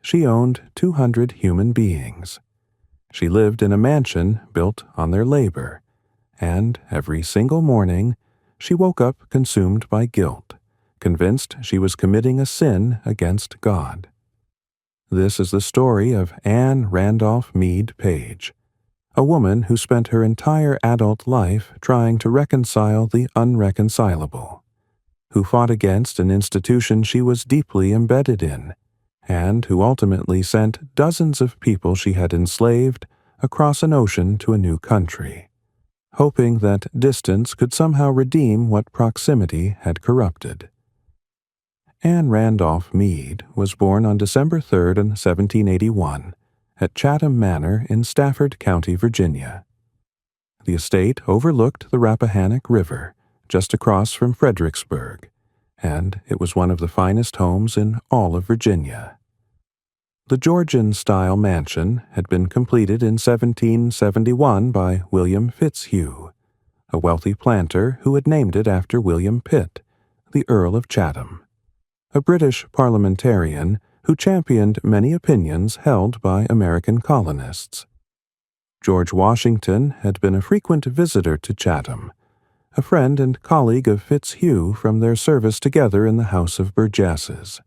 she owned 200 human beings. She lived in a mansion built on their labor, and every single morning she woke up consumed by guilt, convinced she was committing a sin against God. This is the story of Anne Randolph Meade Page, a woman who spent her entire adult life trying to reconcile the unreconcilable, who fought against an institution she was deeply embedded in, and who ultimately sent dozens of people she had enslaved across an ocean to a new country, hoping that distance could somehow redeem what proximity had corrupted. Anne Randolph Meade was born on December 3, 1781, at Chatham Manor in Stafford County, Virginia. The estate overlooked the Rappahannock River, just across from Fredericksburg, and it was one of the finest homes in all of Virginia. The Georgian-style mansion had been completed in 1771 by William Fitzhugh, a wealthy planter who had named it after William Pitt, the Earl of Chatham, a British parliamentarian who championed many opinions held by American colonists. George Washington had been a frequent visitor to Chatham, a friend and colleague of Fitzhugh from their service together in the House of Burgesses.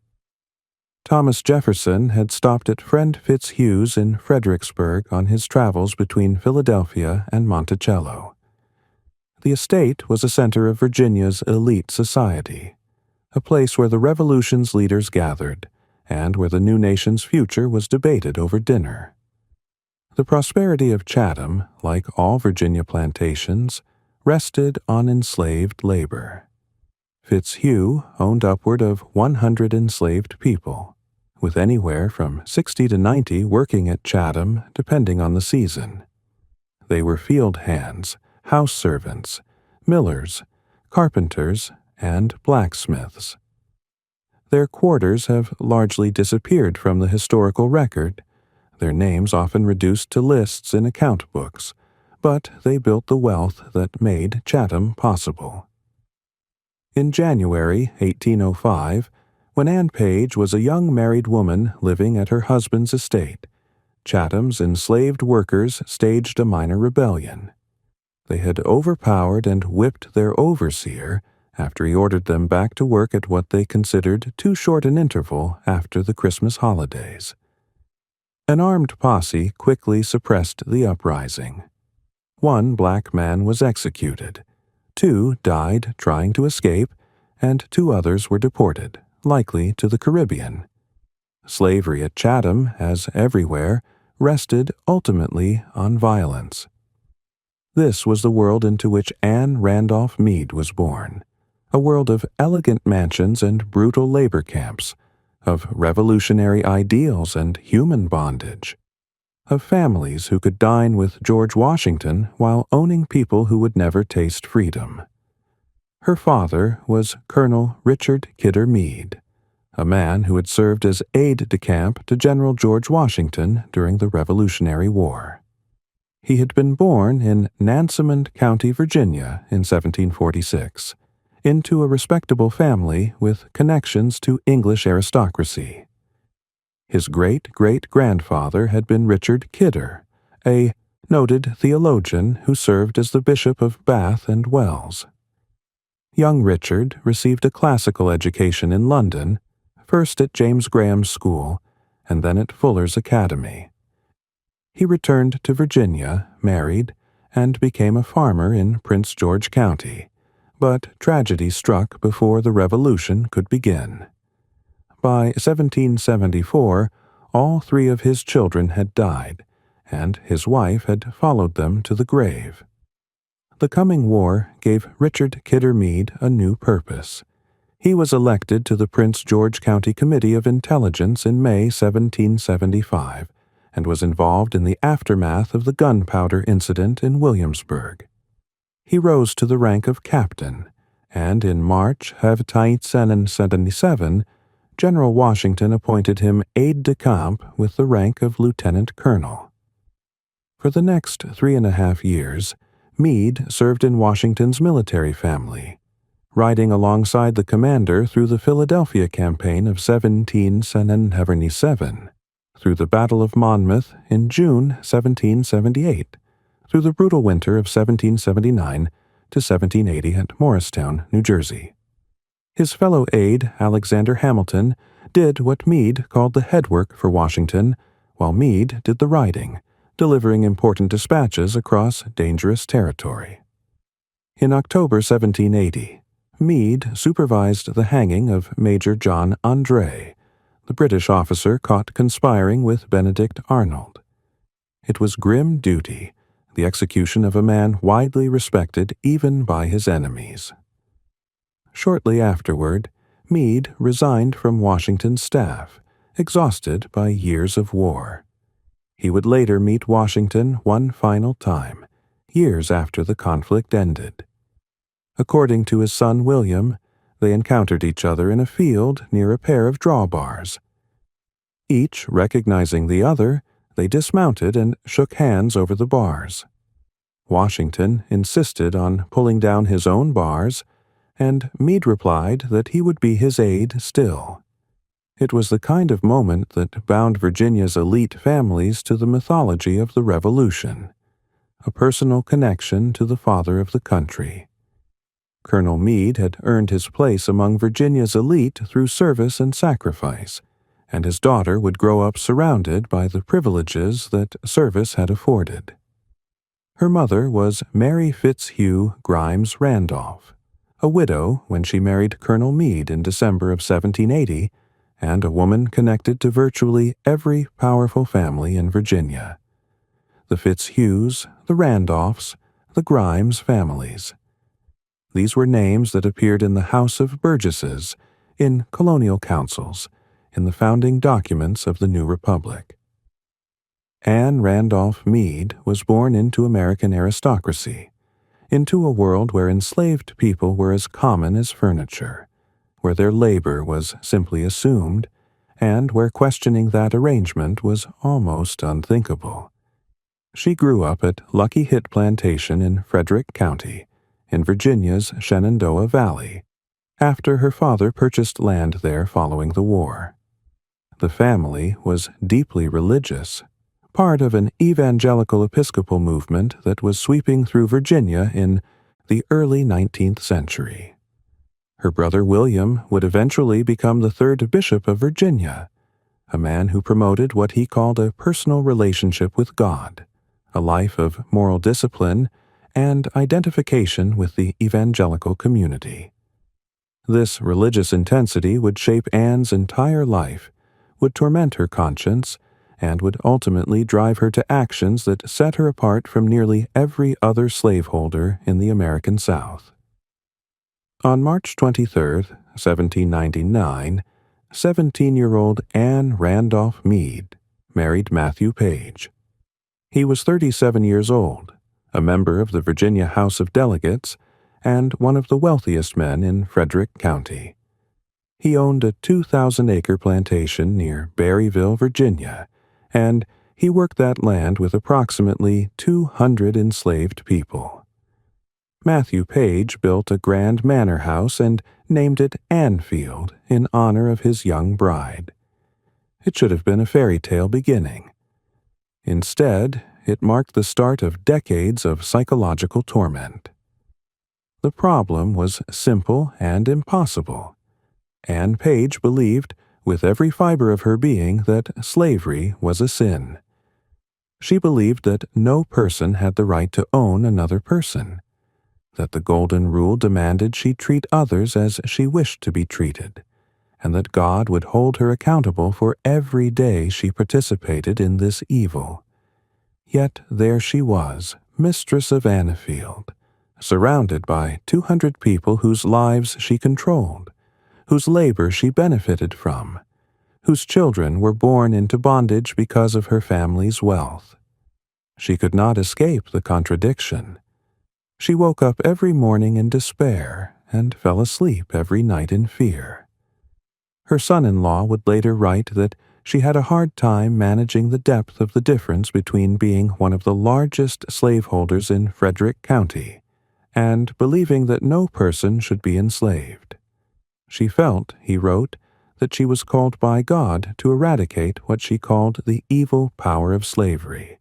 Thomas Jefferson had stopped at friend Fitzhugh's in Fredericksburg on his travels between Philadelphia and Monticello. The estate was a center of Virginia's elite society, a place where the Revolution's leaders gathered, and where the new nation's future was debated over dinner. The prosperity of Chatham, like all Virginia plantations, rested on enslaved labor. Fitzhugh owned upward of 100 enslaved people, with anywhere from 60 to 90 working at Chatham depending on the season. They were field hands, house servants, millers, carpenters, and blacksmiths. Their quarters have largely disappeared from the historical record, their names often reduced to lists in account books, but they built the wealth that made Chatham possible. In January 1805, when Anne Page was a young married woman living at her husband's estate, Chatham's enslaved workers staged a minor rebellion. They had overpowered and whipped their overseer after he ordered them back to work at what they considered too short an interval after the Christmas holidays. An armed posse quickly suppressed the uprising. One black man was executed, 2 died trying to escape, and 2 others were deported, likely to the Caribbean. Slavery at Chatham, as everywhere, rested ultimately on violence. This was the world into which Anne Randolph Meade was born, a world of elegant mansions and brutal labor camps, of revolutionary ideals and human bondage, of families who could dine with George Washington while owning people who would never taste freedom. Her father was Colonel Richard Kidder Meade, a man who had served as aide-de-camp to General George Washington during the Revolutionary War. He had been born in Nansemond County, Virginia in 1746, into a respectable family with connections to English aristocracy. His great-great-grandfather had been Richard Kidder, a noted theologian who served as the Bishop of Bath and Wells. Young Richard received a classical education in London, first at James Graham's School and then at Fuller's Academy. He returned to Virginia, married, and became a farmer in Prince George County, but tragedy struck before the Revolution could begin. By 1774, all 3 of his children had died, and his wife had followed them to the grave. The coming war gave Richard Kidder Meade a new purpose. He was elected to the Prince George County Committee of Intelligence in May 1775 and was involved in the aftermath of the gunpowder incident in Williamsburg. He rose to the rank of captain, and in March of 1777, General Washington appointed him aide-de-camp with the rank of lieutenant colonel. For the next 3.5 years, Meade served in Washington's military family, riding alongside the commander through the Philadelphia campaign of 1777. through the Battle of Monmouth in June 1778, through the brutal winter of 1779 to 1780 at Morristown, New Jersey. His fellow aide, Alexander Hamilton, did what Meade called the headwork for Washington, while Meade did the riding, delivering important dispatches across dangerous territory. In October 1780, Meade supervised the hanging of Major John André, the British officer caught conspiring with Benedict Arnold. It was grim duty, the execution of a man widely respected even by his enemies. Shortly afterward, Meade resigned from Washington's staff, exhausted by years of war. He would later meet Washington one final time, years after the conflict ended. According to his son William, they encountered each other in a field near a pair of drawbars. Each recognizing the other, they dismounted and shook hands over the bars. Washington insisted on pulling down his own bars, and Meade replied that he would be his aide still. It was the kind of moment that bound Virginia's elite families to the mythology of the Revolution, a personal connection to the father of the country. Colonel Meade had earned his place among Virginia's elite through service and sacrifice, and his daughter would grow up surrounded by the privileges that service had afforded. Her mother was Mary Fitzhugh Grimes Randolph, a widow when she married Colonel Meade in December of 1780, and a woman connected to virtually every powerful family in Virginia. The Fitzhughs, the Randolphs, the Grimes families. These were names that appeared in the House of Burgesses, in colonial councils, in the founding documents of the new republic. Anne Randolph Meade was born into American aristocracy, into a world where enslaved people were as common as furniture, where their labor was simply assumed, and where questioning that arrangement was almost unthinkable. She grew up at Lucky Hit Plantation in Frederick County, in Virginia's Shenandoah Valley, after her father purchased land there following the war. The family was deeply religious, part of an evangelical Episcopal movement that was sweeping through Virginia in the early 19th century. Her brother William would eventually become the third bishop of Virginia, a man who promoted what he called a personal relationship with God, a life of moral discipline, and identification with the evangelical community. This religious intensity would shape Anne's entire life, would torment her conscience, and would ultimately drive her to actions that set her apart from nearly every other slaveholder in the American South. On March 23, 1799, 17-year-old Anne Randolph Meade married Matthew Page. He was 37 years old, a member of the Virginia House of Delegates, and one of the wealthiest men in Frederick County. He owned a 2,000-acre plantation near Berryville, Virginia, and he worked that land with approximately 200 enslaved people. Matthew Page built a grand manor house and named it Anfield in honor of his young bride. It should have been a fairy tale beginning. Instead, it marked the start of decades of psychological torment. The problem was simple and impossible. Anne Page believed, with every fiber of her being, that slavery was a sin. She believed that no person had the right to own another person, that the Golden Rule demanded she treat others as she wished to be treated, and that God would hold her accountable for every day she participated in this evil. Yet there she was, mistress of Anfield, surrounded by 200 people whose lives she controlled, whose labor she benefited from, whose children were born into bondage because of her family's wealth. She could not escape the contradiction. She woke up every morning in despair and fell asleep every night in fear. Her son-in-law would later write that she had a hard time managing the depth of the difference between being one of the largest slaveholders in Frederick County and believing that no person should be enslaved. She felt, he wrote, that she was called by God to eradicate what she called the evil power of slavery,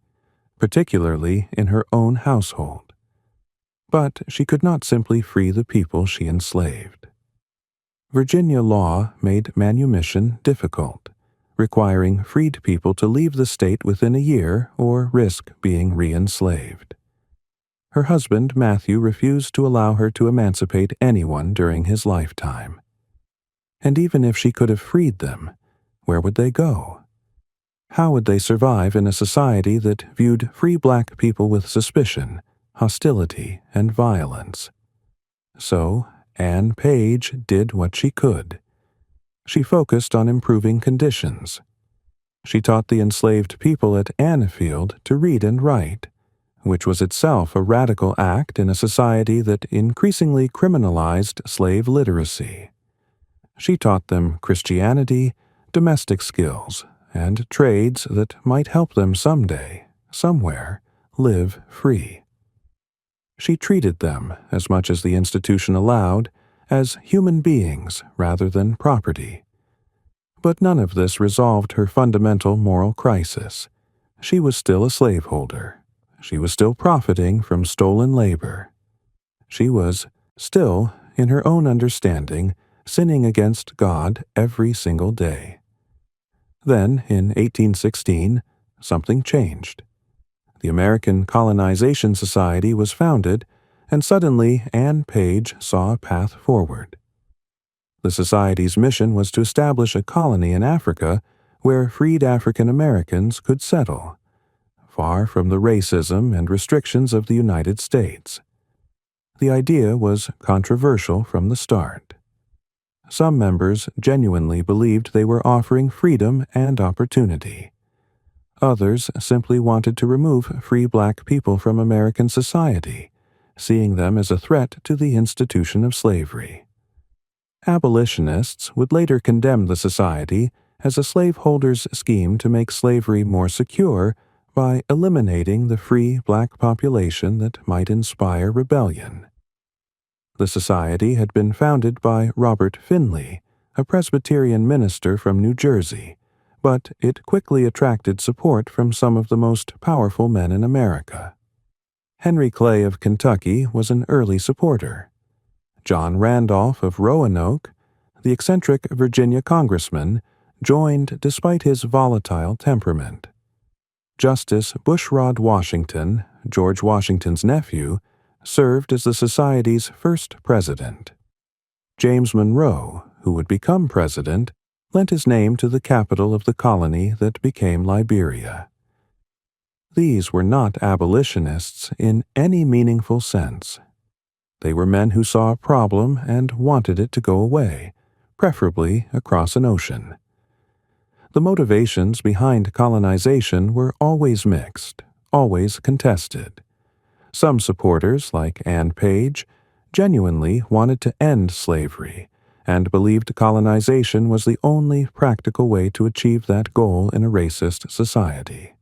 particularly in her own household. But she could not simply free the people she enslaved. Virginia law made manumission difficult, requiring freed people to leave the state within a year or risk being re-enslaved. Her husband, Matthew, refused to allow her to emancipate anyone during his lifetime. And even if she could have freed them, where would they go? How would they survive in a society that viewed free black people with suspicion, hostility, and violence? So, Ann Page did what she could. She focused on improving conditions. She taught the enslaved people at Anfield to read and write, which was itself a radical act in a society that increasingly criminalized slave literacy. She taught them Christianity, domestic skills, and trades that might help them someday, somewhere, live free. She treated them, as much as the institution allowed, as human beings rather than property. But none of this resolved her fundamental moral crisis. She was still a slaveholder. She was still profiting from stolen labor. She was still, in her own understanding, sinning against God every single day. Then, in 1816, something changed. The American Colonization Society was founded, and suddenly Ann Page saw a path forward. The Society's mission was to establish a colony in Africa where freed African Americans could settle, far from the racism and restrictions of the United States. The idea was controversial from the start. Some members genuinely believed they were offering freedom and opportunity. Others simply wanted to remove free black people from American society, seeing them as a threat to the institution of slavery. Abolitionists would later condemn the society as a slaveholder's scheme to make slavery more secure by eliminating the free black population that might inspire rebellion. The society had been founded by Robert Finley, a Presbyterian minister from New Jersey, but it quickly attracted support from some of the most powerful men in America. Henry Clay of Kentucky was an early supporter. John Randolph of Roanoke, the eccentric Virginia congressman, joined despite his volatile temperament. Justice Bushrod Washington, George Washington's nephew, served as the Society's first president. James Monroe, who would become president, lent his name to the capital of the colony that became Liberia. These were not abolitionists in any meaningful sense. They were men who saw a problem and wanted it to go away, preferably across an ocean. The motivations behind colonization were always mixed, always contested. Some supporters, like Ann Page, genuinely wanted to end slavery and believed colonization was the only practical way to achieve that goal in a racist society.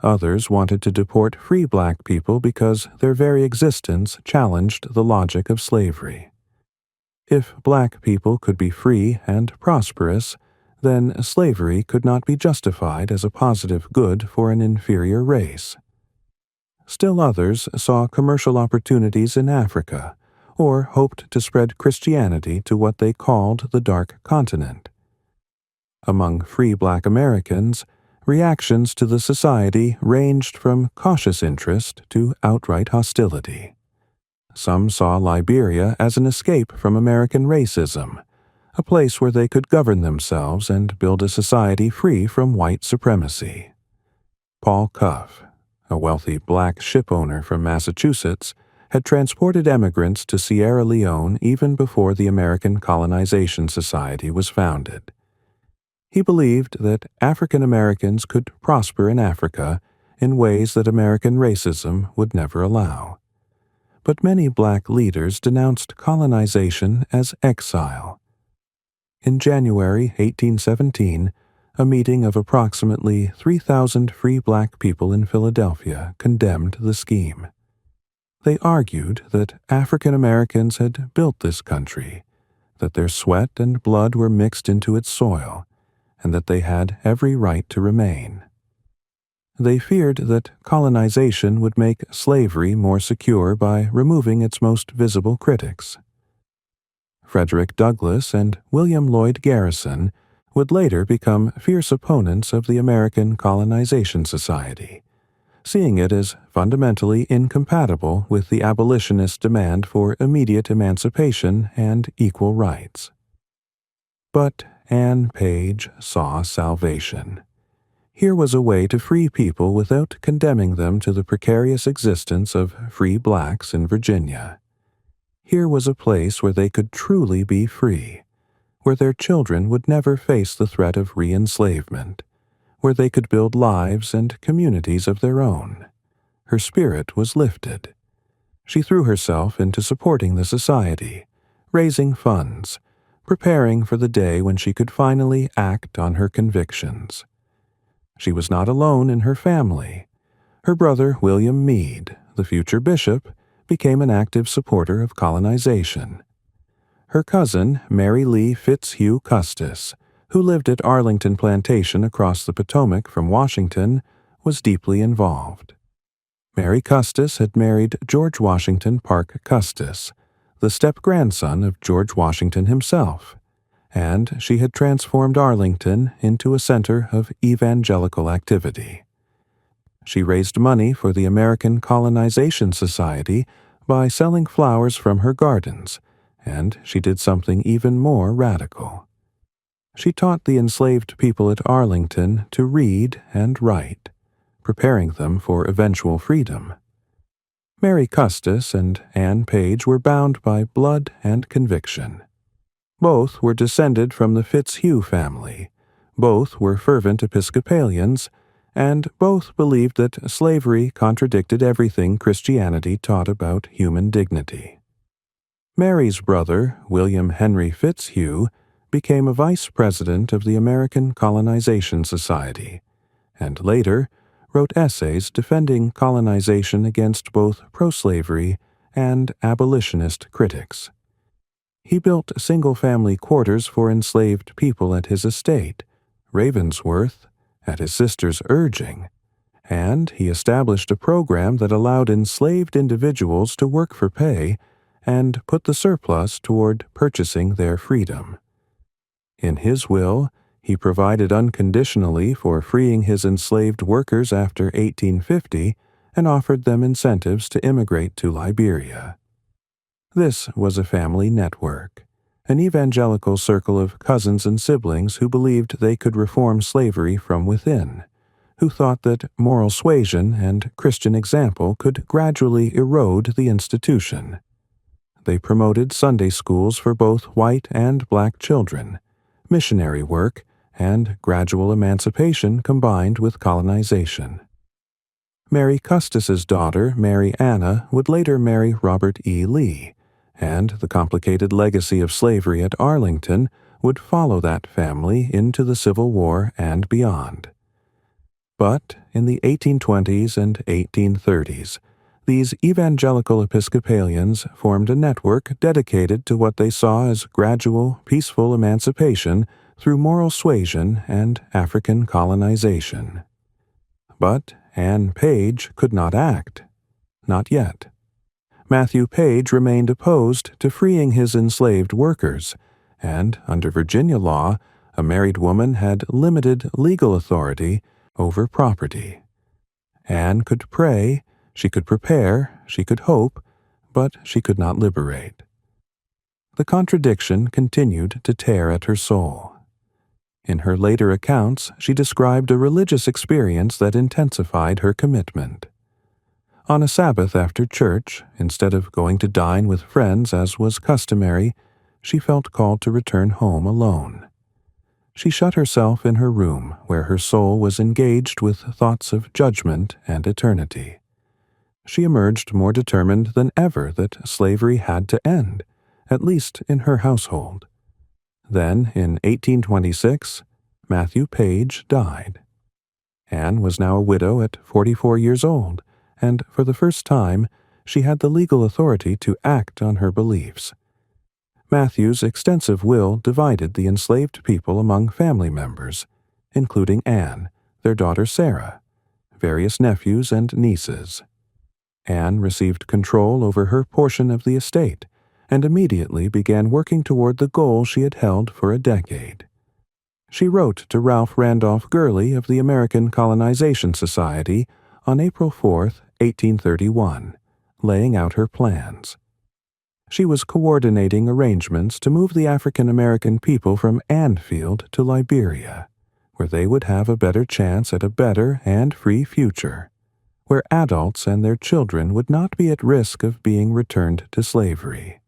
Others wanted to deport free black people because their very existence challenged the logic of slavery. If black people could be free and prosperous, then slavery could not be justified as a positive good for an inferior race. Still others saw commercial opportunities in Africa, or hoped to spread Christianity to what they called the Dark Continent. Among free black Americans, reactions to the society ranged from cautious interest to outright hostility. Some saw Liberia as an escape from American racism, a place where they could govern themselves and build a society free from white supremacy. Paul Cuff, a wealthy black shipowner from Massachusetts, had transported emigrants to Sierra Leone even before the American Colonization Society was founded. He believed that African Americans could prosper in Africa in ways that American racism would never allow. But many black leaders denounced colonization as exile. In January 1817, a meeting of approximately 3,000 free black people in Philadelphia condemned the scheme. They argued that African Americans had built this country, that their sweat and blood were mixed into its soil, and that they had every right to remain. They feared that colonization would make slavery more secure by removing its most visible critics. Frederick Douglass and William Lloyd Garrison would later become fierce opponents of the American Colonization Society, seeing it as fundamentally incompatible with the abolitionist demand for immediate emancipation and equal rights. But Anne Page saw salvation. Here was a way to free people without condemning them to the precarious existence of free blacks in Virginia. Here was a place where they could truly be free, where their children would never face the threat of re-enslavement, where they could build lives and communities of their own. Her spirit was lifted. She threw herself into supporting the society, raising funds, preparing for the day when she could finally act on her convictions. She was not alone in her family. Her brother, William Meade, the future bishop, became an active supporter of colonization. Her cousin, Mary Lee Fitzhugh Custis, who lived at Arlington Plantation across the Potomac from Washington, was deeply involved. Mary Custis had married George Washington Parke Custis, the step-grandson of George Washington himself, and she had transformed Arlington into a center of evangelical activity. She raised money for the American Colonization Society by selling flowers from her gardens, and she did something even more radical. She taught the enslaved people at Arlington to read and write, preparing them for eventual freedom. Mary Custis and Anne Page were bound by blood and conviction. Both were descended from the Fitzhugh family, both were fervent Episcopalians, and both believed that slavery contradicted everything Christianity taught about human dignity. Mary's brother, William Henry Fitzhugh, became a vice president of the American Colonization Society, and later wrote essays defending colonization against both pro-slavery and abolitionist critics. He built single-family quarters for enslaved people at his estate, Ravensworth, at his sister's urging, and he established a program that allowed enslaved individuals to work for pay and put the surplus toward purchasing their freedom. In his will, he provided unconditionally for freeing his enslaved workers after 1850 and offered them incentives to immigrate to Liberia. This was a family network, an evangelical circle of cousins and siblings who believed they could reform slavery from within, who thought that moral suasion and Christian example could gradually erode the institution. They promoted Sunday schools for both white and black children, missionary work, and gradual emancipation combined with colonization. Mary Custis's daughter, Mary Anna, would later marry Robert E. Lee, and the complicated legacy of slavery at Arlington would follow that family into the Civil War and beyond. But in the 1820s and 1830s, these evangelical Episcopalians formed a network dedicated to what they saw as gradual, peaceful emancipation through moral suasion and African colonization. But Anne Page could not act. Not yet. Matthew Page remained opposed to freeing his enslaved workers, and under Virginia law, a married woman had limited legal authority over property. Anne could pray, she could prepare, she could hope, but she could not liberate. The contradiction continued to tear at her soul. In her later accounts, she described a religious experience that intensified her commitment. On a Sabbath after church, instead of going to dine with friends as was customary, she felt called to return home alone. She shut herself in her room, where her soul was engaged with thoughts of judgment and eternity. She emerged more determined than ever that slavery had to end, at least in her household. Then, in 1826, Matthew Page died. Anne was now a widow at 44 years old, and for the first time, she had the legal authority to act on her beliefs. Matthew's extensive will divided the enslaved people among family members, including Anne, their daughter Sarah, various nephews and nieces. Anne received control over her portion of the estate and immediately began working toward the goal she had held for a decade. She wrote to Ralph Randolph Gurley of the American Colonization Society on April 4, 1831, laying out her plans. She was coordinating arrangements to move the African American people from Anfield to Liberia, where they would have a better chance at a better and free future, where adults and their children would not be at risk of being returned to slavery.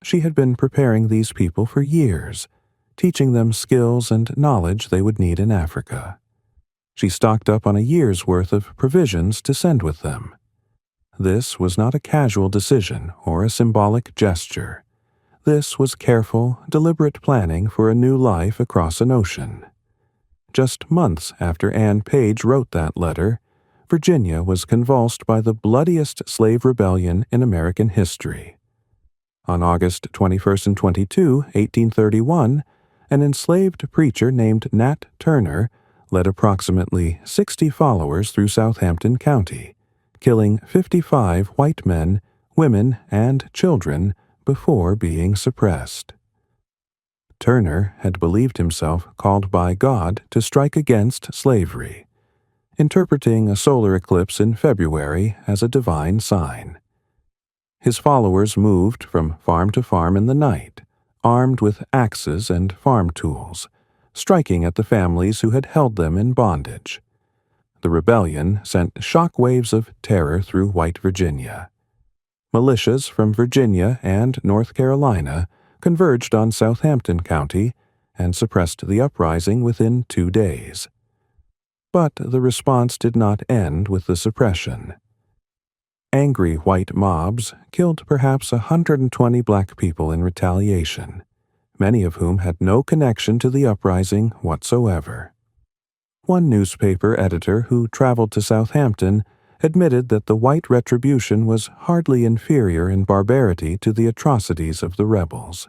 She had been preparing these people for years, teaching them skills and knowledge they would need in Africa. She stocked up on a year's worth of provisions to send with them. This was not a casual decision or a symbolic gesture. This was careful, deliberate planning for a new life across an ocean. Just months after Ann Page wrote that letter, Virginia was convulsed by the bloodiest slave rebellion in American history. On August 21 and 22, 1831, an enslaved preacher named Nat Turner led approximately 60 followers through Southampton County, killing 55 white men, women, and children before being suppressed. Turner had believed himself called by God to strike against slavery, interpreting a solar eclipse in February as a divine sign. His followers moved from farm to farm in the night, armed with axes and farm tools, striking at the families who had held them in bondage. The rebellion sent shock waves of terror through white Virginia. Militias from Virginia and North Carolina converged on Southampton County and suppressed the uprising within 2 days. But the response did not end with the suppression. Angry white mobs killed perhaps 120 black people in retaliation, many of whom had no connection to the uprising whatsoever. One newspaper editor who traveled to Southampton admitted that the white retribution was hardly inferior in barbarity to the atrocities of the rebels.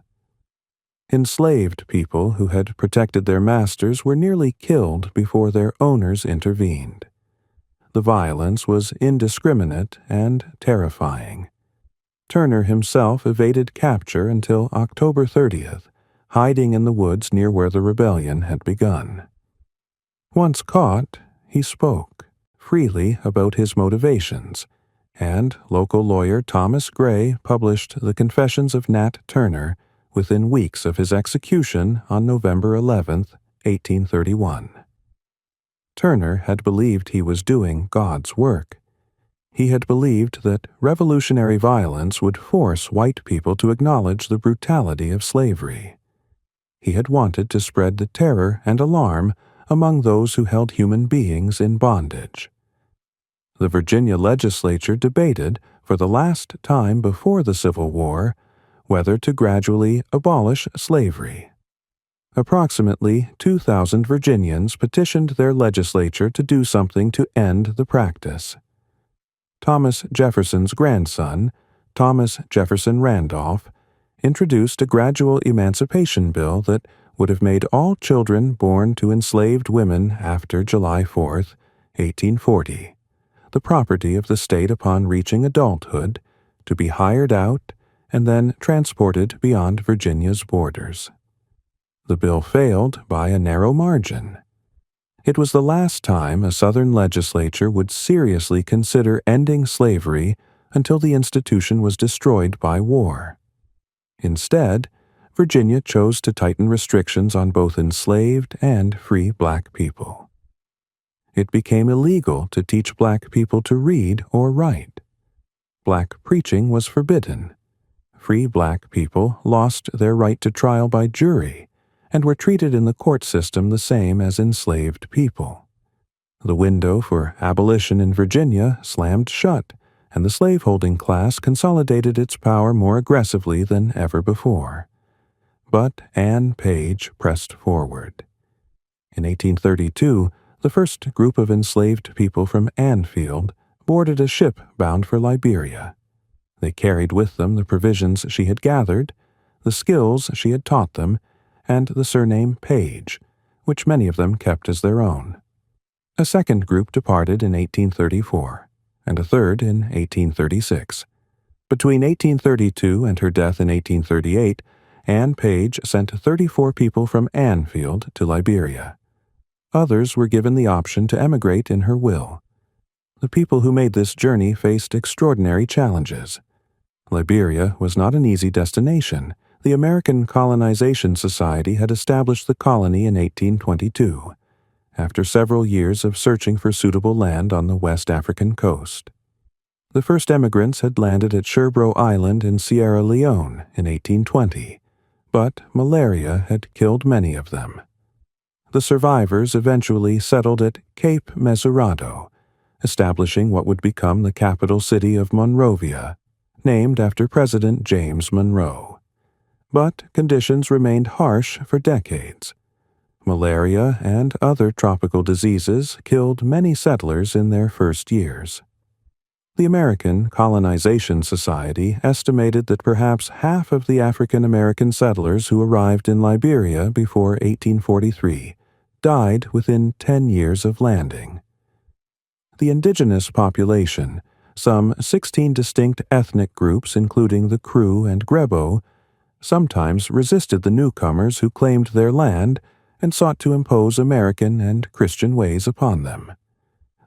Enslaved people who had protected their masters were nearly killed before their owners intervened. The violence was indiscriminate and terrifying. Turner himself evaded capture until October 30th, hiding in the woods near where the rebellion had begun. Once caught, he spoke freely about his motivations, and local lawyer Thomas Gray published the Confessions of Nat Turner within weeks of his execution on November 11, 1831. Turner had believed he was doing God's work. He had believed that revolutionary violence would force white people to acknowledge the brutality of slavery. He had wanted to spread the terror and alarm among those who held human beings in bondage. The Virginia legislature debated, for the last time before the Civil War, whether to gradually abolish slavery. Approximately 2,000 Virginians petitioned their legislature to do something to end the practice. Thomas Jefferson's grandson, Thomas Jefferson Randolph, introduced a gradual emancipation bill that would have made all children born to enslaved women after July 4, 1840, the property of the state upon reaching adulthood, to be hired out and then transported beyond Virginia's borders. The bill failed by a narrow margin. It was the last time a Southern legislature would seriously consider ending slavery until the institution was destroyed by war. Instead, Virginia chose to tighten restrictions on both enslaved and free black people. It became illegal to teach black people to read or write. Black preaching was forbidden. Free black people lost their right to trial by jury and were treated in the court system the same as enslaved people. The window for abolition in Virginia slammed shut, and the slaveholding class consolidated its power more aggressively than ever before. But Ann Page pressed forward. In 1832, the first group of enslaved people from Anfield boarded a ship bound for Liberia. They carried with them the provisions she had gathered, the skills she had taught them, and the surname Page, which many of them kept as their own. A second group departed in 1834, and a third in 1836. Between 1832 and her death in 1838, Anne Page sent 34 people from Anfield to Liberia. Others were given the option to emigrate in her will. The people who made this journey faced extraordinary challenges. Liberia was not an easy destination. The American Colonization Society had established the colony in 1822, after several years of searching for suitable land on the West African coast. The first emigrants had landed at Sherbro Island in Sierra Leone in 1820, but malaria had killed many of them. The survivors eventually settled at Cape Mesurado, establishing what would become the capital city of Monrovia, named after President James Monroe. But conditions remained harsh for decades. Malaria and other tropical diseases killed many settlers in their first years. The American Colonization Society estimated that perhaps half of the African American settlers who arrived in Liberia before 1843 died within 10 years of landing. The indigenous population, some 16 distinct ethnic groups including the Kru and Grebo, sometimes resisted the newcomers who claimed their land and sought to impose American and Christian ways upon them.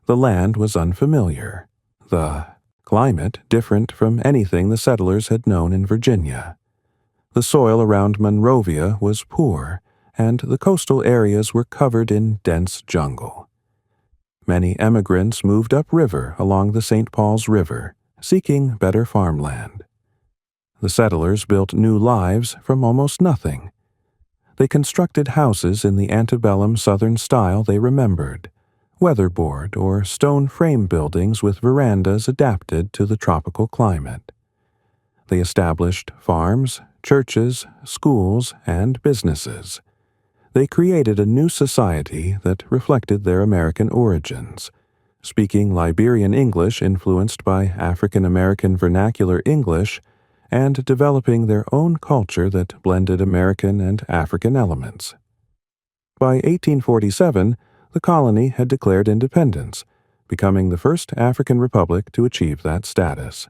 The land was unfamiliar, the climate different from anything the settlers had known in Virginia. The soil around Monrovia was poor, and the coastal areas were covered in dense jungle. Many emigrants moved upriver along the St. Paul's River, seeking better farmland. The settlers built new lives from almost nothing. They constructed houses in the antebellum Southern style they remembered, weatherboard or stone frame buildings with verandas adapted to the tropical climate. They established farms, churches, schools, and businesses. They created a new society that reflected their American origins, speaking Liberian English influenced by African American vernacular English, and developing their own culture that blended American and African elements. By 1847, the colony had declared independence, becoming the first African republic to achieve that status.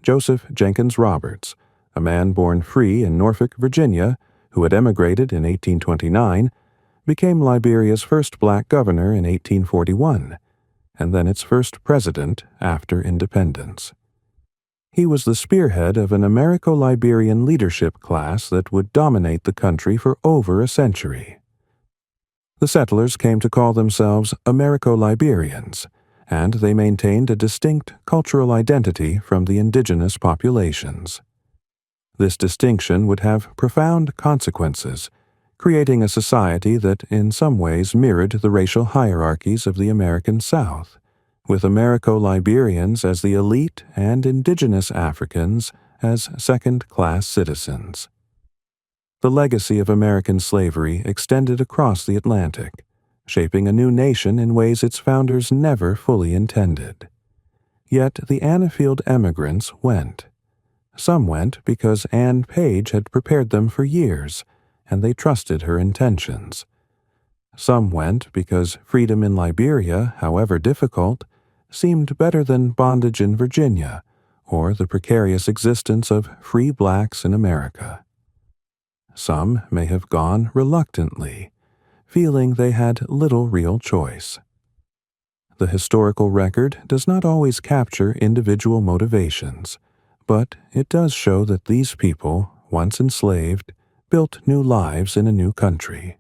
Joseph Jenkins Roberts, a man born free in Norfolk, Virginia, who had emigrated in 1829, became Liberia's first black governor in 1841, and then its first president after independence. He was the spearhead of an Americo-Liberian leadership class that would dominate the country for over a century. The settlers came to call themselves Americo-Liberians, and they maintained a distinct cultural identity from the indigenous populations. This distinction would have profound consequences, creating a society that in some ways mirrored the racial hierarchies of the American South, with Americo-Liberians as the elite and indigenous Africans as second-class citizens. The legacy of American slavery extended across the Atlantic, shaping a new nation in ways its founders never fully intended. Yet the Anfield emigrants went. Some went because Anne Page had prepared them for years, and they trusted her intentions. Some went because freedom in Liberia, however difficult, seemed better than bondage in Virginia or the precarious existence of free blacks in America. Some may have gone reluctantly, feeling they had little real choice. The historical record does not always capture individual motivations, but it does show that these people, once enslaved, built new lives in a new country.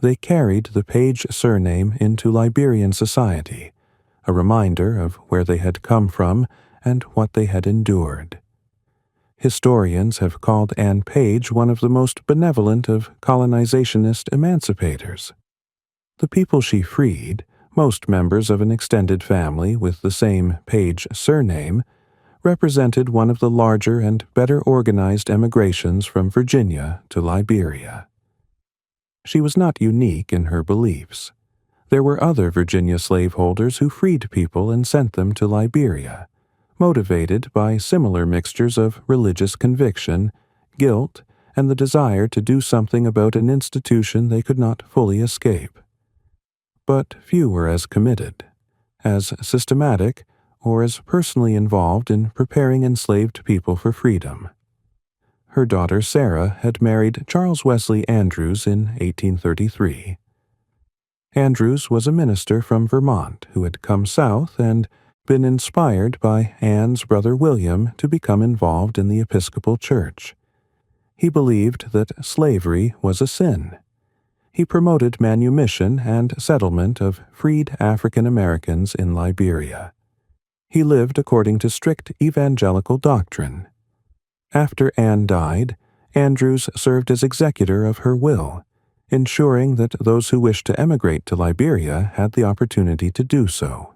They carried the Page surname into Liberian society, a reminder of where they had come from and what they had endured. Historians have called Anne Page one of the most benevolent of colonizationist emancipators. The people she freed, most members of an extended family with the same Page surname, represented one of the larger and better organized emigrations from Virginia to Liberia. She was not unique in her beliefs. There were other Virginia slaveholders who freed people and sent them to Liberia, motivated by similar mixtures of religious conviction, guilt, and the desire to do something about an institution they could not fully escape. But few were as committed, as systematic, or as personally involved in preparing enslaved people for freedom. Her daughter Sarah had married Charles Wesley Andrews in 1833. Andrews was a minister from Vermont who had come south and been inspired by Anne's brother William to become involved in the Episcopal Church. He believed that slavery was a sin. He promoted manumission and settlement of freed African Americans in Liberia. He lived according to strict evangelical doctrine. After Anne died, Andrews served as executor of her will, ensuring that those who wished to emigrate to Liberia had the opportunity to do so.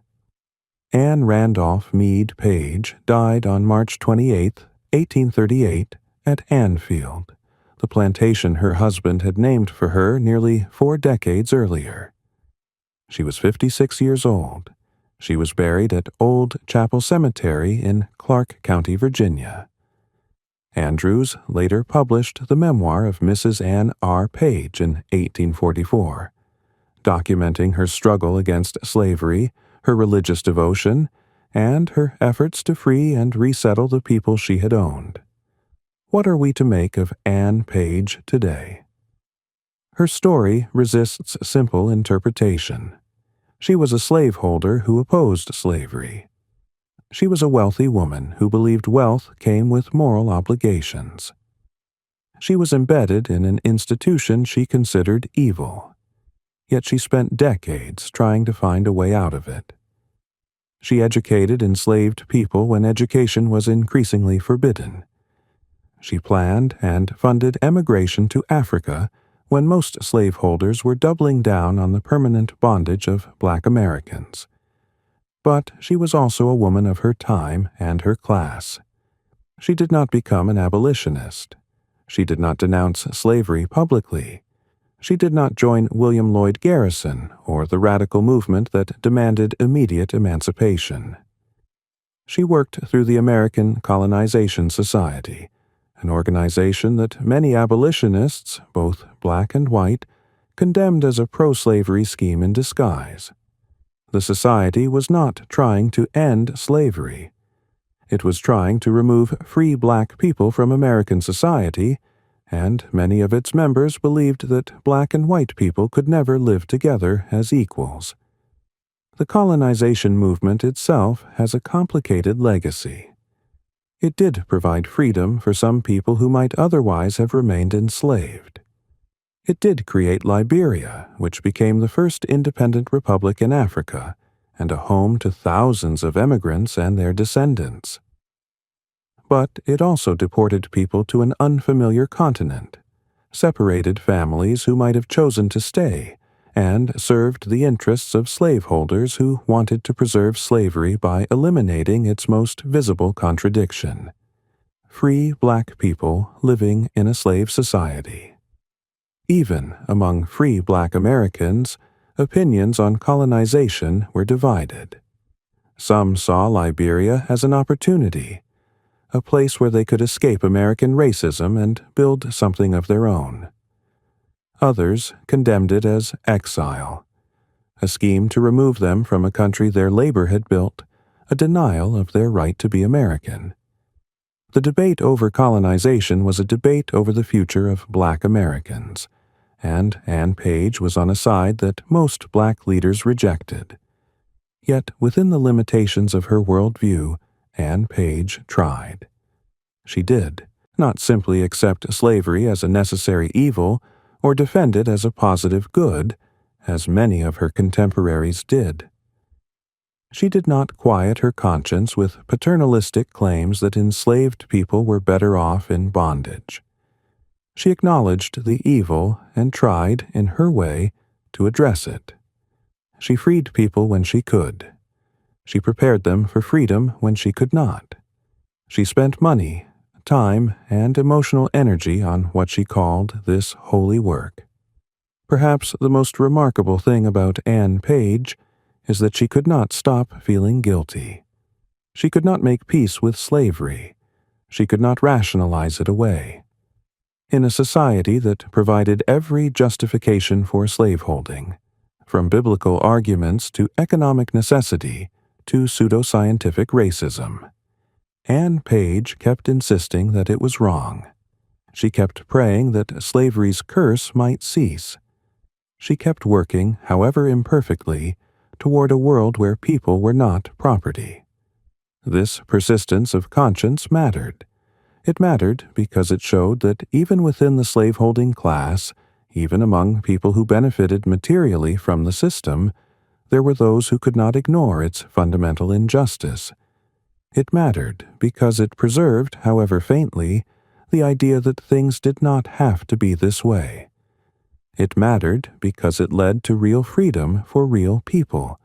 Anne Randolph Meade Page died on March 28, 1838, at Anfield, the plantation her husband had named for her nearly 4 decades earlier. She was 56 years old. She was buried at Old Chapel Cemetery in Clark County, Virginia. Andrews later published the memoir of Mrs. Anne R. Page in 1844, documenting her struggle against slavery, her religious devotion, and her efforts to free and resettle the people she had owned. What are we to make of Anne Page today? Her story resists simple interpretation. She was a slaveholder who opposed slavery. She was a wealthy woman who believed wealth came with moral obligations. She was embedded in an institution she considered evil, yet she spent decades trying to find a way out of it. She educated enslaved people when education was increasingly forbidden. She planned and funded emigration to Africa when most slaveholders were doubling down on the permanent bondage of Black Americans. But she was also a woman of her time and her class. She did not become an abolitionist. She did not denounce slavery publicly. She did not join William Lloyd Garrison or the radical movement that demanded immediate emancipation. She worked through the American Colonization Society, an organization that many abolitionists, both black and white, condemned as a pro-slavery scheme in disguise. The society was not trying to end slavery. It was trying to remove free black people from American society, and many of its members believed that black and white people could never live together as equals. The colonization movement itself has a complicated legacy. It did provide freedom for some people who might otherwise have remained enslaved. It did create Liberia, which became the first independent republic in Africa, and a home to thousands of emigrants and their descendants. But it also deported people to an unfamiliar continent, separated families who might have chosen to stay, and served the interests of slaveholders who wanted to preserve slavery by eliminating its most visible contradiction: free black people living in a slave society. Even among free black Americans, opinions on colonization were divided. Some saw Liberia as an opportunity, a place where they could escape American racism and build something of their own. Others condemned it as exile, a scheme to remove them from a country their labor had built, a denial of their right to be American. The debate over colonization was a debate over the future of black Americans, and Anne Page was on a side that most black leaders rejected. Yet, within the limitations of her worldview, Anne Page tried. She did not simply accept slavery as a necessary evil or defend it as a positive good, as many of her contemporaries did. She did not quiet her conscience with paternalistic claims that enslaved people were better off in bondage. She acknowledged the evil and tried, in her way, to address it. She freed people when she could. She prepared them for freedom when she could not. She spent money, time, and emotional energy on what she called this holy work. Perhaps the most remarkable thing about Anne Page is that she could not stop feeling guilty. She could not make peace with slavery. She could not rationalize it away. In a society that provided every justification for slaveholding, from biblical arguments to economic necessity to pseudoscientific racism, Ann Page kept insisting that it was wrong. She kept praying that slavery's curse might cease. She kept working, however imperfectly, toward a world where people were not property. This persistence of conscience mattered. It mattered because it showed that even within the slaveholding class, even among people who benefited materially from the system, there were those who could not ignore its fundamental injustice. It mattered because it preserved, however faintly, the idea that things did not have to be this way. It mattered because it led to real freedom for real people,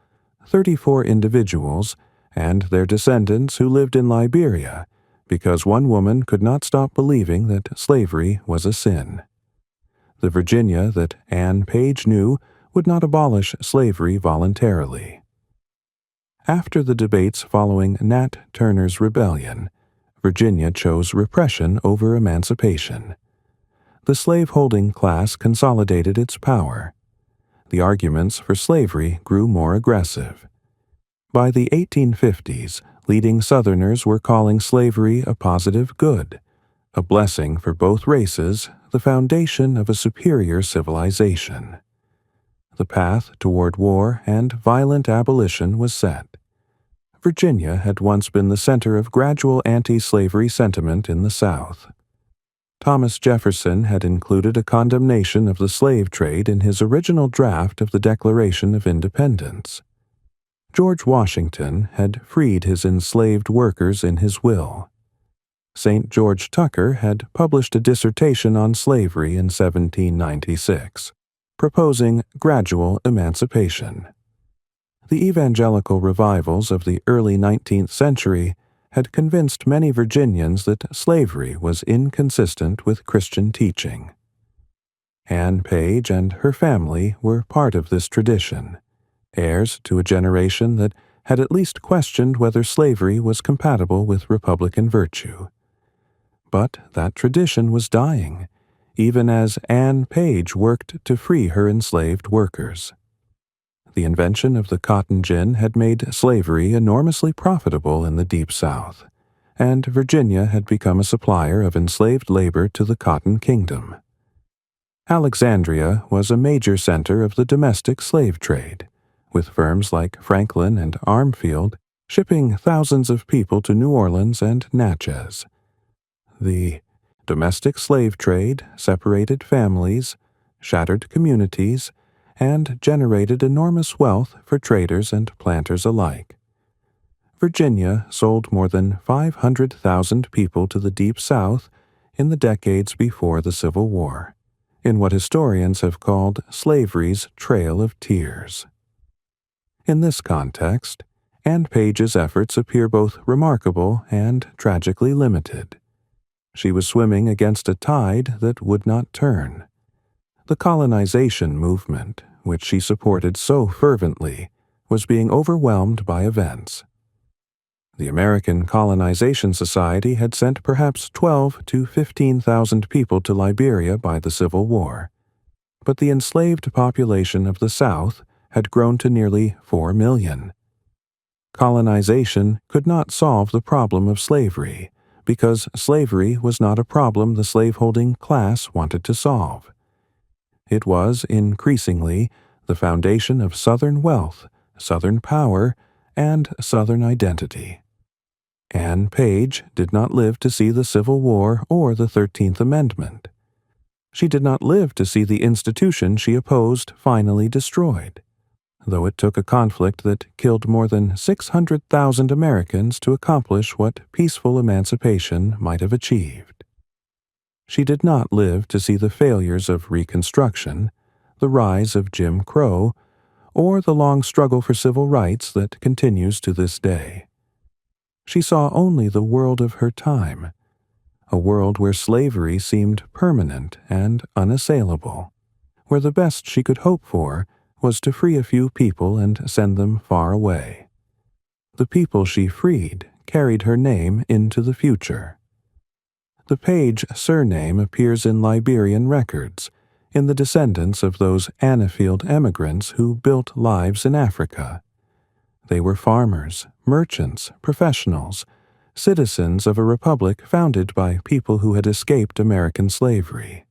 34 individuals, and their descendants who lived in Liberia, because one woman could not stop believing that slavery was a sin. The Virginia that Ann Page knew would not abolish slavery voluntarily. After the debates following Nat Turner's rebellion, Virginia chose repression over emancipation. The slaveholding class consolidated its power. The arguments for slavery grew more aggressive. By the 1850s, leading Southerners were calling slavery a positive good, a blessing for both races, the foundation of a superior civilization. The path toward war and violent abolition was set. Virginia had once been the center of gradual anti-slavery sentiment in the South. Thomas Jefferson had included a condemnation of the slave trade in his original draft of the Declaration of Independence. George Washington had freed his enslaved workers in his will. St. George Tucker had published a dissertation on slavery in 1796, proposing gradual emancipation. The evangelical revivals of the early 19th century had convinced many Virginians that slavery was inconsistent with Christian teaching. Ann Page and her family were part of this tradition, heirs to a generation that had at least questioned whether slavery was compatible with Republican virtue. But that tradition was dying, even as Ann Page worked to free her enslaved workers. The invention of the cotton gin had made slavery enormously profitable in the Deep South, and Virginia had become a supplier of enslaved labor to the Cotton Kingdom. Alexandria was a major center of the domestic slave trade, with firms like Franklin and Armfield shipping thousands of people to New Orleans and Natchez. The domestic slave trade separated families, shattered communities, and generated enormous wealth for traders and planters alike. Virginia sold more than 500,000 people to the Deep South in the decades before the Civil War, in what historians have called slavery's Trail of Tears. In this context, Ann Page's efforts appear both remarkable and tragically limited. She was swimming against a tide that would not turn. The colonization movement, which she supported so fervently, was being overwhelmed by events. The American Colonization Society had sent perhaps 12,000 to 15,000 people to Liberia by the Civil War, but the enslaved population of the South had grown to nearly 4 million. Colonization could not solve the problem of slavery, because slavery was not a problem the slaveholding class wanted to solve. It was, increasingly, the foundation of Southern wealth, Southern power, and Southern identity. Ann Page did not live to see the Civil War or the 13th Amendment. She did not live to see the institution she opposed finally destroyed, though it took a conflict that killed more than 600,000 Americans to accomplish what peaceful emancipation might have achieved. She did not live to see the failures of Reconstruction, the rise of Jim Crow, or the long struggle for civil rights that continues to this day. She saw only the world of her time, a world where slavery seemed permanent and unassailable, where the best she could hope for was to free a few people and send them far away. The people she freed carried her name into the future. The Page surname appears in Liberian records, in the descendants of those Enslaved emigrants who built lives in Africa. They were farmers, merchants, professionals, citizens of a republic founded by people who had escaped American slavery.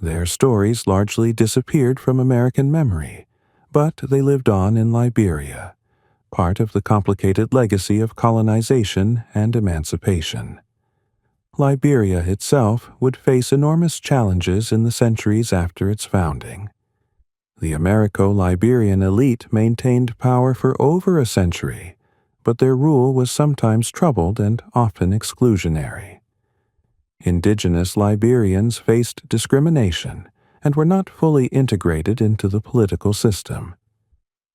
Their stories largely disappeared from American memory, but they lived on in Liberia, part of the complicated legacy of colonization and emancipation. Liberia itself would face enormous challenges in the centuries after its founding. The Americo-Liberian elite maintained power for over a century, but their rule was sometimes troubled and often exclusionary. Indigenous Liberians faced discrimination and were not fully integrated into the political system.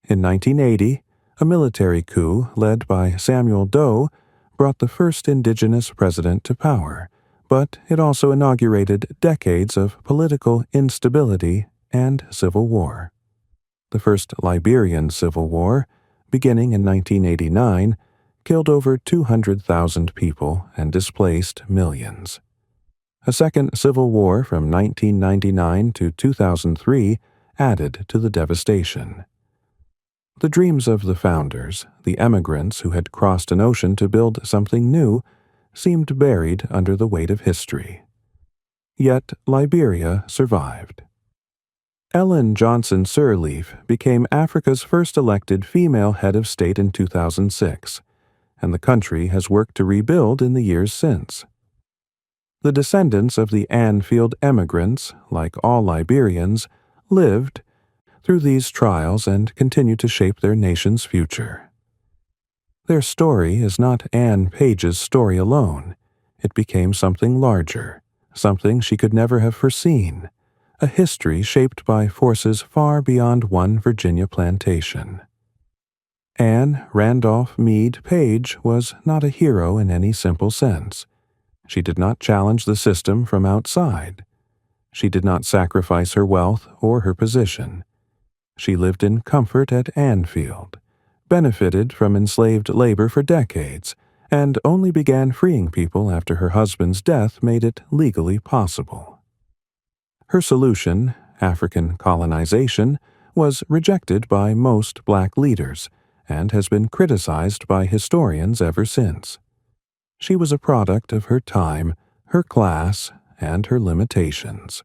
In 1980, a military coup led by Samuel Doe brought the first indigenous president to power, but it also inaugurated decades of political instability and civil war. The First Liberian Civil War, beginning in 1989, killed over 200,000 people and displaced millions. A second civil war from 1999 to 2003 added to the devastation. The dreams of the founders, the emigrants who had crossed an ocean to build something new, seemed buried under the weight of history. Yet Liberia survived. Ellen Johnson Sirleaf became Africa's first elected female head of state in 2006, and the country has worked to rebuild in the years since. The descendants of the Enslaved emigrants, like all Liberians, lived through these trials and continue to shape their nation's future. Their story is not Anne Page's story alone. It became something larger, something she could never have foreseen, a history shaped by forces far beyond one Virginia plantation. Anne Randolph Meade Page was not a hero in any simple sense. She did not challenge the system from outside. She did not sacrifice her wealth or her position. She lived in comfort at Enslaved, benefited from enslaved labor for decades, and only began freeing people after her husband's death made it legally possible. Her solution, African colonization, was rejected by most black leaders and has been criticized by historians ever since. She was a product of her time, her class, and her limitations.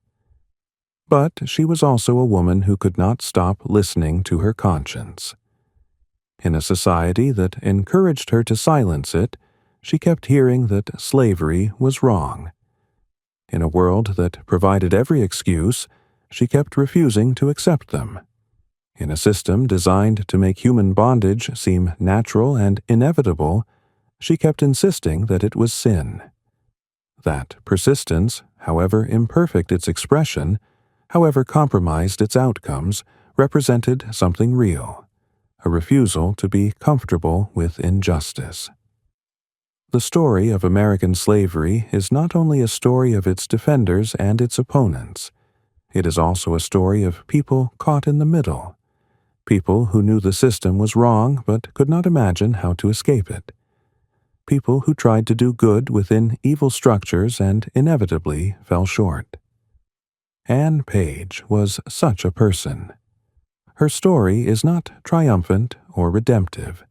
But she was also a woman who could not stop listening to her conscience. In a society that encouraged her to silence it, she kept hearing that slavery was wrong. In a world that provided every excuse, she kept refusing to accept them. In a system designed to make human bondage seem natural and inevitable, she kept insisting that it was sin. That persistence, however imperfect its expression, however compromised its outcomes, represented something real, a refusal to be comfortable with injustice. The story of American slavery is not only a story of its defenders and its opponents, it is also a story of people caught in the middle, people who knew the system was wrong but could not imagine how to escape it, people who tried to do good within evil structures and inevitably fell short. Anne Page was such a person. Her story is not triumphant or redemptive.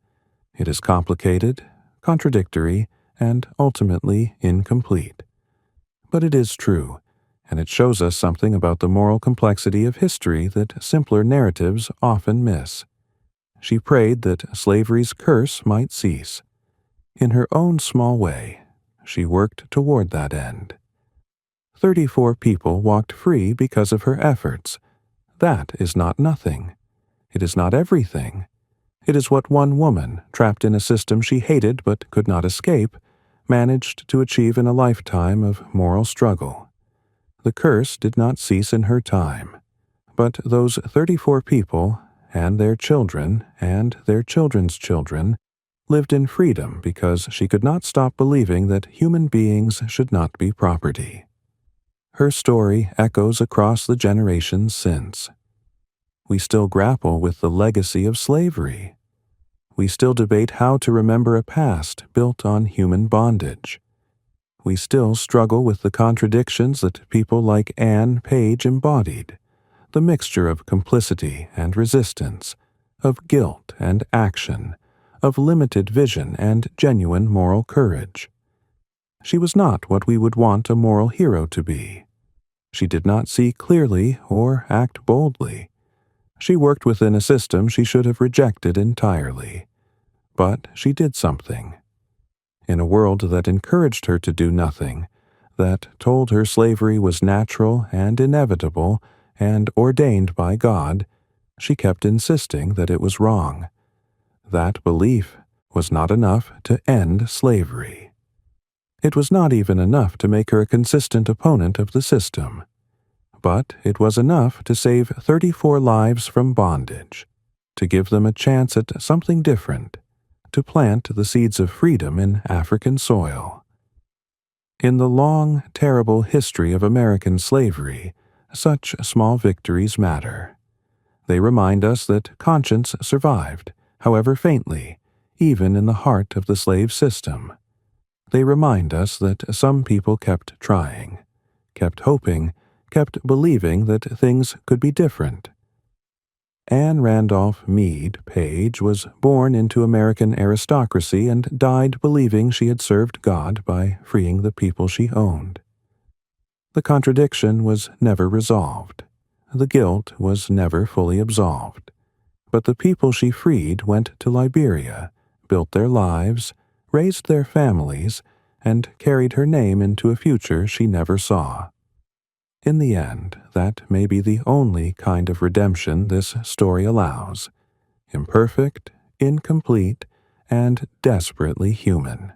It is complicated, contradictory, and ultimately incomplete. But it is true, and it shows us something about the moral complexity of history that simpler narratives often miss. She prayed that slavery's curse might cease. In her own small way, she worked toward that end. 34 people walked free because of her efforts. That is not nothing. It is not everything. It is what one woman, trapped in a system she hated but could not escape, managed to achieve in a lifetime of moral struggle. The curse did not cease in her time, but those 34 people, and their children, and their children's children, lived in freedom because she could not stop believing that human beings should not be property. Her story echoes across the generations since. We still grapple with the legacy of slavery. We still debate how to remember a past built on human bondage. we still struggle with the contradictions that people like Anne Page embodied, the mixture of complicity and resistance, of guilt and action, of limited vision and genuine moral courage. She was not what we would want a moral hero to be. She did not see clearly or act boldly. She worked within a system she should have rejected entirely. But she did something. In a world that encouraged her to do nothing, that told her slavery was natural and inevitable and ordained by God, she kept insisting that it was wrong. That belief was not enough to end slavery. It was not even enough to make her a consistent opponent of the system. But it was enough to save 34 lives from bondage, to give them a chance at something different, to plant the seeds of freedom in African soil. In the long, terrible history of American slavery, such small victories matter. They remind us that conscience survived, however faintly, even in the heart of the slave system. They remind us that some people kept trying, kept hoping, kept believing that things could be different. Anne Randolph Meade Page was born into American aristocracy and died believing she had served God by freeing the people she owned. The contradiction was never resolved. The guilt was never fully absolved. But the people she freed went to Liberia, built their lives, raised their families, and carried her name into a future she never saw. In the end, that may be the only kind of redemption this story allows: imperfect, incomplete, and desperately human.